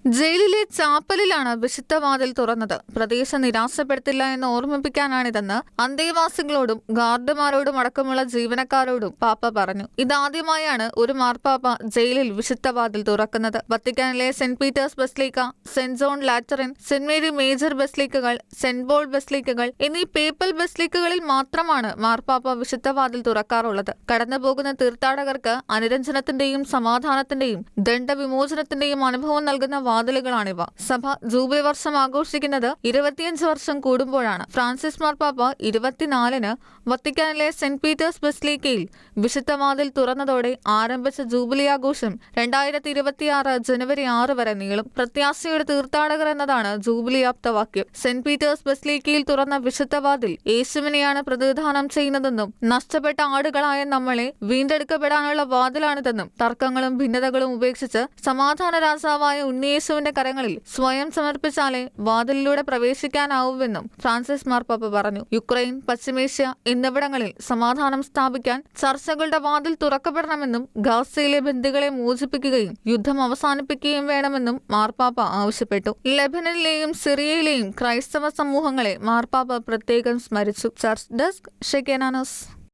ജയിലിലെ ചാപ്പലിലാണ് വിശുദ്ധ വാതിൽ തുറന്നത്. പ്രതീക്ഷ നിരാശപ്പെടുത്തില്ല എന്ന് ഓർമ്മിപ്പിക്കാനാണിതെന്ന് അന്തേവാസികളോടും ഗാർഡുമാരോടും അടക്കമുള്ള ജീവനക്കാരോടും പാപ്പ പറഞ്ഞു. ഇതാദ്യമായാണ് ഒരു മാർപ്പാപ്പ ജയിലിൽ വിശുദ്ധ വാതിൽ തുറക്കുന്നത്. വത്തിക്കാനിലെ saint Peter's basilica, saint John Lateran, saint Mary Major ബസിലിക്കകൾ, സെന്റ് പോൾ ബസിലിക്കകൾ എന്നീ പേപ്പൽ ബസിലിക്കകളിൽ മാത്രമാണ് മാർപ്പാപ്പ വിശുദ്ധ വാതിൽ തുറക്കാറുള്ളത്. കടന്നുപോകുന്ന തീർത്ഥാടകർക്ക് അനുരഞ്ജനത്തിന്റെയും സമാധാനത്തിന്റെയും ദണ്ഡവിമോചനത്തിന്റെയും അനുഭവം നൽകുന്ന വാതിലുകളാണിവ. സഭ ജൂബിലി വർഷം ആഘോഷിക്കുന്നത് 25 വർഷം കൂടുമ്പോഴാണ്. ഫ്രാൻസിസ് മാർപ്പാപ്പ 24-ന് വത്തിക്കാനിലെ സെന്റ് പീറ്റേഴ്സ് ബസിലിക്കയിൽ വിശുദ്ധ വാതിൽ തുറന്നതോടെ ആരംഭിച്ച ജൂബിലി ആഘോഷം 2026 ജനുവരി 6 വരെ നീളും. പ്രത്യാശയുടെ തീർത്ഥാടകർ എന്നതാണ് ജൂബിലി ആപ്തവാക്യം. സെന്റ് പീറ്റേഴ്സ് ബസിലിക്കയിൽ തുറന്ന വിശുദ്ധ വാതിൽ യേശുവിനെയാണ് പ്രതിനിധാനം ചെയ്യുന്നതെന്നും നഷ്ടപ്പെട്ട ആടുകളായ നമ്മളെ വീണ്ടെടുക്കപ്പെടാനുള്ള വാതിലാണിതെന്നും തർക്കങ്ങളും ഭിന്നതകളും ഉപേക്ഷിച്ച് സമാധാന രാജാവായ ഉണ്ണിയേശുവിന്റെ കരങ്ങളിൽ സ്വയം സമർപ്പിച്ചാലേ വാതിലിലൂടെ പ്രവേശിക്കാനാവുമെന്നും ഫ്രാൻസിസ് മാർപ്പാപ്പ പറഞ്ഞു. യുക്രൈൻ, പശ്ചിമേഷ്യ എന്നിവിടങ്ങളിൽ സമാധാനം സ്ഥാപിക്കാൻ ചർച്ചകളുടെ വാതിൽ തുറക്കപ്പെടണമെന്നും ഗാസയിലെ ബന്ദികളെ മോചിപ്പിക്കുകയും യുദ്ധം അവസാനിപ്പിക്കുകയും വേണമെന്നും മാർപ്പാപ്പ ആവശ്യപ്പെട്ടു. ലെബനനിലെയും സിറിയയിലെയും ക്രൈസ്തവ സമൂഹങ്ങളെ മാർപ്പാപ്പ പ്രത്യേകം സ്മരിച്ചു. Church desk Shekinah news.